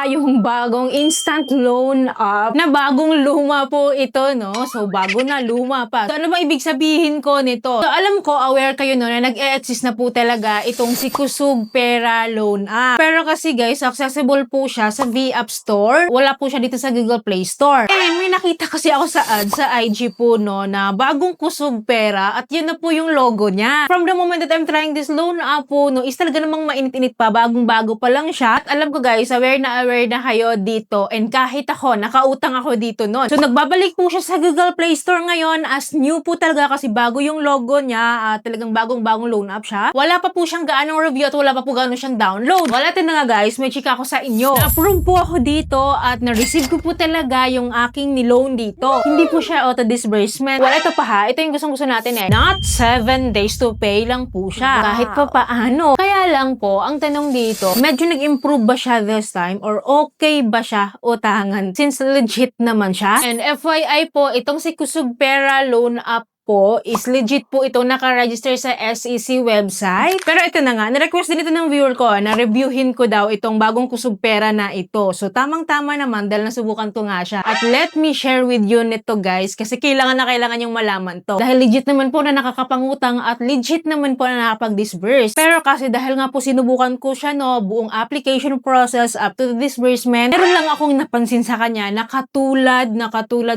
tayong bagong instant loan app na bagong luma po ito, no? So, bago na, luma pa. So, ano ba ibig sabihin ko nito? So, alam ko, aware kayo no, na nag-e-exist na po talaga itong si Kusug Pera Loan App. Pero kasi guys, accessible po siya sa V-App Store. Wala po siya dito sa Google Play Store. May nakita kasi ako sa ad sa IG po, no, na bagong Kusug Pera at yun na po yung logo niya. From the moment that I'm trying this loan app po, no, is talaga namang mainit-init pa, bagong-bago pa lang siya. At alam ko guys, aware na kayo dito, and kahit ako, nakautang ako dito noon. So, nagbabalik po siya sa Google Play Store ngayon as new po talaga kasi bago yung logo niya, talagang bagong-bagong loan app siya. Wala pa po siyang gaanong review at wala pa po gaano siyang download. Wala din na nga guys, may chika ako sa inyo. Na-approve po ako dito at na-receive ko po talaga yung aking niloan dito. Hindi po siya auto-disbursement. Wala, ito pa ha, ito yung gustong-gusto natin eh. Not 7 days to pay lang po siya. Kahit pa paano. Kaya lang po, ang tanong dito, medyo nag-improve ba siya this time or okay ba siya utangan? Since legit naman siya. And FYI po, itong si Kusug Pera Loan App po is legit po ito naka-register sa SEC website. Pero ito na nga, na-request din ito ng viewer ko na reviewin ko daw itong bagong Kusug Pera na ito. So tamang-tama naman dahil nasubukan ko nga siya. At let me share with you nito guys kasi kailangan yung malaman to. Dahil legit naman po na nakakapangutang at legit naman po na nakapag-disburse. Pero kasi dahil nga po sinubukan ko siya no, buong application process up to the disbursement, meron lang akong napansin sa kanya na katulad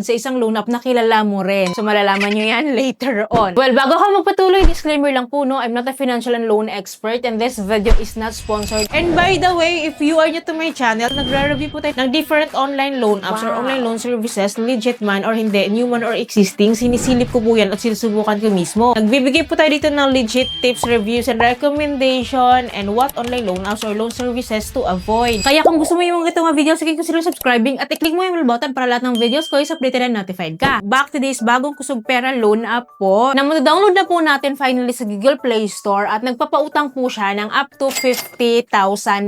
sa isang loan app na kilala mo rin. So malalaman nyo yan later on. Well, bago ako magpatuloy, disclaimer lang po, no, I'm not a financial and loan expert and this video is not sponsored. And by the way, if you are new to my channel, nagre-review po tayo ng different online loan apps or online loan services, legit man or hindi, new man or existing, sinisilip ko po yan at sinusubukan ko mismo. Nagbibigay po tayo dito ng legit tips, reviews, and recommendation and what online loan apps or loan services to avoid. Kaya kung gusto mo yung mga itong videos, sige consider subscribing at i-click mo yung bell button para lahat ng videos ko is updated and notified ka. Back to this bagong Kusug Pera Loan App po, na download na po natin finally sa Google Play Store at nagpapautang po siya ng up to 50,000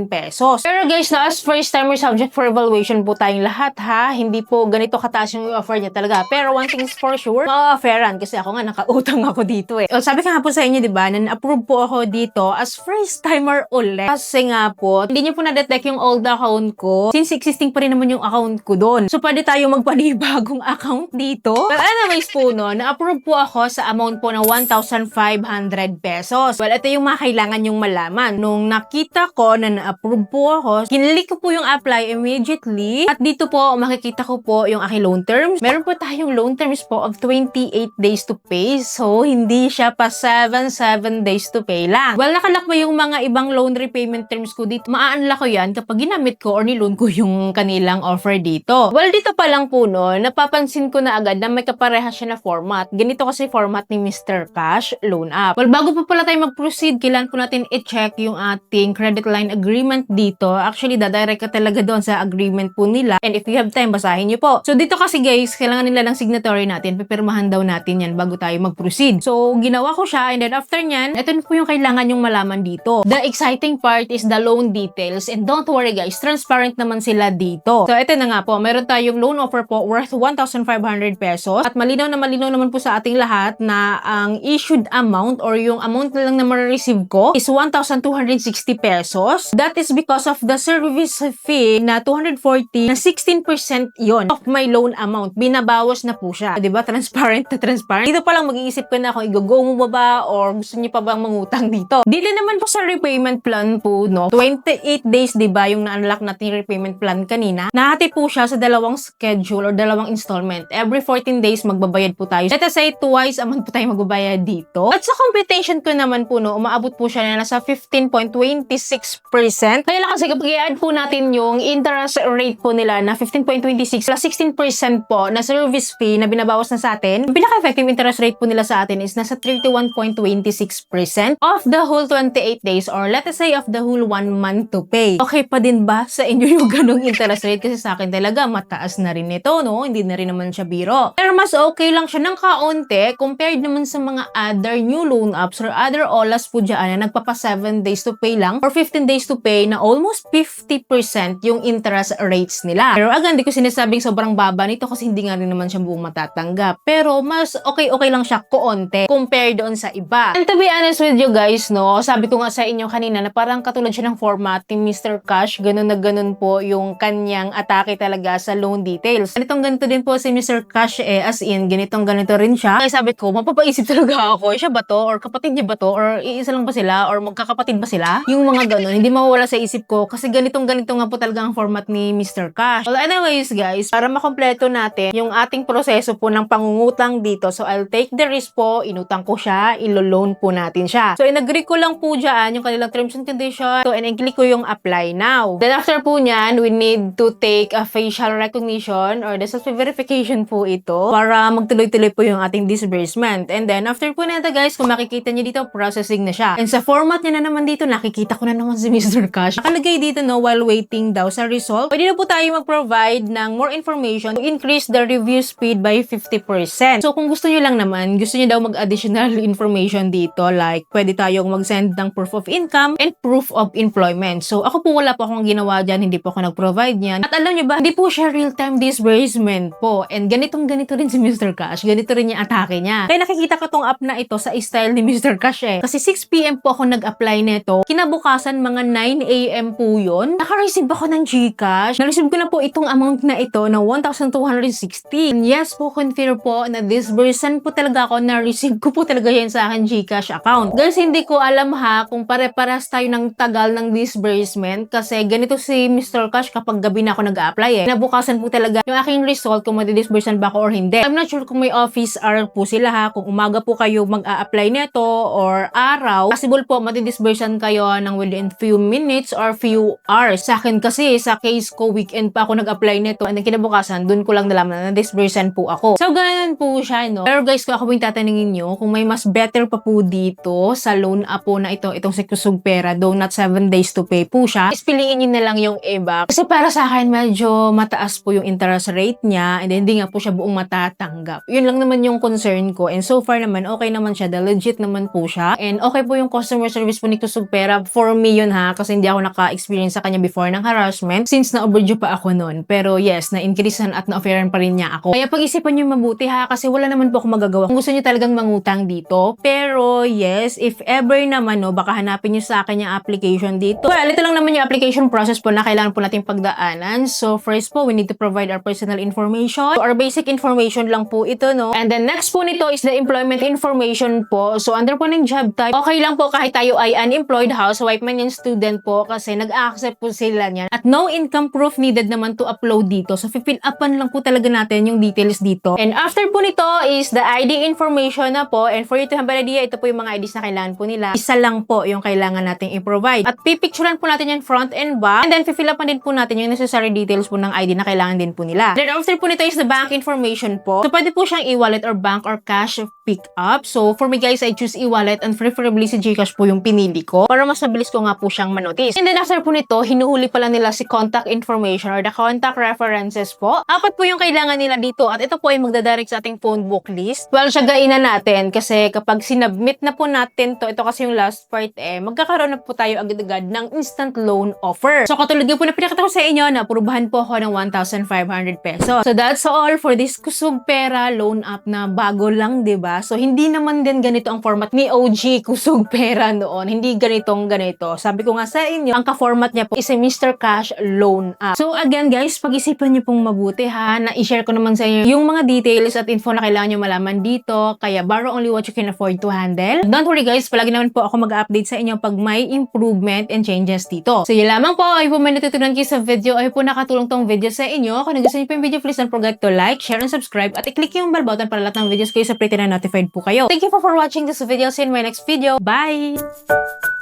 pesos. Pero guys, na as first timer subject for evaluation po tayong lahat ha, hindi po ganito kataas yung offer niya talaga. Pero one thing is for sure, ma-offeran kasi ako nga nakautang ako dito eh. Sabi ka nga po sa inyo, di ba, na na-approve po ako dito as first timer ulit. Kasi nga po, hindi niyo po na-detect yung old account ko since existing pa rin naman yung account ko doon. So pwede tayo magpanibagong account dito. But anyways po no, na-approve po ako sa amount po ng 1,500 pesos. Well, ito yung mga kailangan yung malaman. Nung nakita ko na na-approve po ako, kinlik ko po yung apply immediately. At dito po, makikita ko po yung aking loan terms. Meron po tayong loan terms po of 28 days to pay. So, hindi siya pa 7 days to pay lang. Well, nakalak pa yung mga ibang loan repayment terms ko dito. Maa-unlock ko yan kapag ginamit ko or niloan ko yung kanilang offer dito. Well, dito pa lang po no, napapansin ko na agad na may kaparehas siya na format. Ganito kasi format ni Mr. Cash Loan App. Well, bago pa pala tayo mag-proceed, kailangan po natin i-check yung ating credit line agreement dito. Actually, dadirect ka talaga doon sa agreement po nila. And if you have time, basahin nyo po. So, dito kasi guys, kailangan nila ng signatory natin. Pipirmahan daw natin yan bago tayo mag-proceed. So, ginawa ko siya and then after nyan, ito po yung kailangan yung malaman dito. The exciting part is the loan details and don't worry guys, transparent naman sila dito. So, ito na nga po. Meron tayong loan offer po worth 1,500 pesos at malinaw naman po sa ating lahat na ang issued amount or yung amount na lang na ma-receive ko is 1,260 pesos. That is because of the service fee na 240 na 16% yon of my loan amount. Binabawas na po siya. Diba? Transparent na transparent. Dito pa lang mag-iisip ka na kung i-go mo ba or gusto niyo pa bang mangutang dito. Dili naman po sa repayment plan po, no? 28 days, diba? Yung na-unlock natin yung repayment plan kanina. Nahati po siya sa dalawang schedule or dalawang installment. Every 14 days, magbabayad po tayo. Let us say, twice amount po tayo magbabayad dito. At sa computation ko naman po, no, umaabot po siya na nasa 15.26%. Kaya lang kasi kapag i-add po natin yung interest rate po nila na 15.26 plus 16% po na service fee na binabawas na sa atin, ang pinaka-effective interest rate po nila sa atin is nasa 31.26% of the whole 28 days or let us say of the whole 1 month to pay. Okay pa din ba sa inyo yung ganong interest rate? Kasi sa akin talaga mataas na rin ito, no? Hindi na rin naman siya biro. Pero mas okay lang siya ng kaunti konti compared naman sa mga other new loan apps or other OLAs po dyan na nagpapa 7 days to pay lang or 15 days to pay na almost 50% yung interest rates nila. Pero again, di ko sinasabing sobrang baba nito kasi hindi nga rin naman siya buong matatanggap. Pero mas okay lang siya koonte compared doon sa iba. And to be honest with you guys, no, sabi ko nga sa inyo kanina na parang katulad siya ng format ni Mr. Cash, ganun na ganun po yung kanyang atake talaga sa loan details. Ganito din po si Mr. Cash as in, ganito rin siya. Kaya sabi ko, mapapaisip talaga ako, siya ba to? Or kapatid niya ba to? Or iisa lang ba sila? Or magkakapatid ba sila? Yung mga ganun, hindi mawawala sa isip ko kasi ganito nga po talaga ang format ni Mr. Cash. Well, anyways guys, para makompleto natin yung ating proseso po ng pangungutang dito. So, I'll take the risk po, inutang ko siya, ilo-loan po natin siya. So, in-agree ko lang po dyan yung kanilang terms and conditions. So, and i-click ko yung apply now. Then, after po nyan, we need to take a facial recognition or the self-verification po ito para magtuloy-tuloy po yung ating disbursement. And then, after po nito guys, kung makikita nyo dito, processing na siya. And sa format niya na naman dito, nakikita ko na naman si Mr. Cash. Nakalagay dito, no, while waiting daw sa result. Pwede na po tayo mag-provide ng more information to increase the review speed by 50%. So, kung gusto nyo lang naman, gusto nyo daw mag-additional information dito, like, pwede tayong mag-send ng proof of income and proof of employment. So, ako po wala po akong ginawa dyan, hindi po ako nag-provide yan. At alam nyo ba, hindi po siya real-time disbursement po. And ganito rin si Mr. Cash. Ganito rin yung atake niya. Kaya nakikita ko tong app na ito sa style ni Mr. Cash eh. Kasi 6 PM po ako nag-apply nito. Kinabukasan mga 9 AM po yun. Naka-receive ako ng GCash. Na-receive ko na po itong amount na ito na 1,260. And yes po, confirm po na disbursement po talaga ako. Na-receive ko po talaga yan sa akin GCash account. Guys, hindi ko alam ha kung pare-paras tayo ng tagal ng disbursement kasi ganito si Mr. Cash kapag gabi na ako nag-a-apply eh. Nabukasan po talaga yung aking result kung madidisbursan ba ako or hindi. I'm not sure kung may office hour po sila ha. Kung umaga po kayo mag-a-apply nito or araw, possible po madidisbursan kayo ng within few minutes or few hours. Sa akin kasi, sa case ko, weekend pa ako nag-apply nito and then kinabukasan, dun ko lang nalaman na disbursan po ako. So, ganun po siya, no? Pero guys, kung ako yung tatanungin nyo, kung may mas better pa po dito sa loan app po na itong si Kusog Pera, though not 7 days to pay po siya, is piliin nyo na lang yung iba. Kasi para sa akin, medyo mataas po yung interest rate niya and hindi nga po siya buong matatanggap. Yun lang naman yung concern ko. And so far naman, okay naman siya. Legit naman po siya. And okay po yung customer service po ni Kusog Pera. For me yun ha, kasi hindi ako naka-experience sa kanya before ng harassment since na-overdue pa ako noon. Pero yes, na-increasean at na-offeran pa rin niya ako. Kaya pag-isipan nyo mabuti ha, kasi wala naman po ako magagawa kung gusto nyo talagang mangutang dito. Pero yes, if ever naman no, baka hanapin nyo sa akin yung application dito. Well, ito lang naman yung application process po na kailangan po natin pagdaanan. So first po, we need to provide our personal information. So, our basic information lang po ito, no? And then next po nito is the employment information po. So under po ng job type, okay lang po kahit tayo ay unemployed, housewife man yan, student po, kasi nag-accept po sila niyan. At no income proof needed naman to upload dito. So fill upan lang po talaga natin yung details dito. And after po nito is the ID information na po. And for you to have an idea, ito po yung mga IDs na kailangan po nila. Isa lang po yung kailangan nating i-provide. At pipicturean po natin yung front and back. And then fill upan din po natin yung necessary details po ng ID na kailangan din po nila. Then after po nito is the bank information po. So pwede po siyang e-wallet or bank or cash pick up. So for me guys, I choose e-wallet and preferably si GCash po yung pinili ko para mas mabilis ko nga po siyang manotice. And then after po nito, hinuhuli pala nila si contact information or the contact references po. Apat po yung kailangan nila dito at ito po ay magdadirect sa ating phone book list. Well, siyagain na natin kasi kapag sinubmit na po natin to, ito kasi yung last part magkakaroon na po tayo agad-agad ng instant loan offer. So katulad nga po na pinakita ko sa inyo na aprobahan po ako ng 1,500 pesos. So that's all for this Kusog Pera loan app na bago lang, 'di ba? So hindi naman din ganito ang format ni OG Kusog Pera noon. Hindi ganito. Sabi ko nga sa inyo, ang ka-format niya po is a Mr. Cash loan app. So again guys, pag-isipan niyo pong mabuti ha, na i-share ko naman sa inyo yung mga details at info na kailangan niyo malaman dito. Kaya borrow only what you can afford to handle. Don't worry guys, palagi naman po ako mag-update sa inyo pag may improvement and changes dito. So yun lamang po, ay po may natutunan kayo sa video, ay po nakatulong tong video sa inyo. Kung nagustuhan niyo po yung video, please don't forget to like, share, and subscribe at i-click yung bell button para lahat ng videos kayo sa pretty na notified po kayo. Thank you for watching this video. See you in my next video. Bye!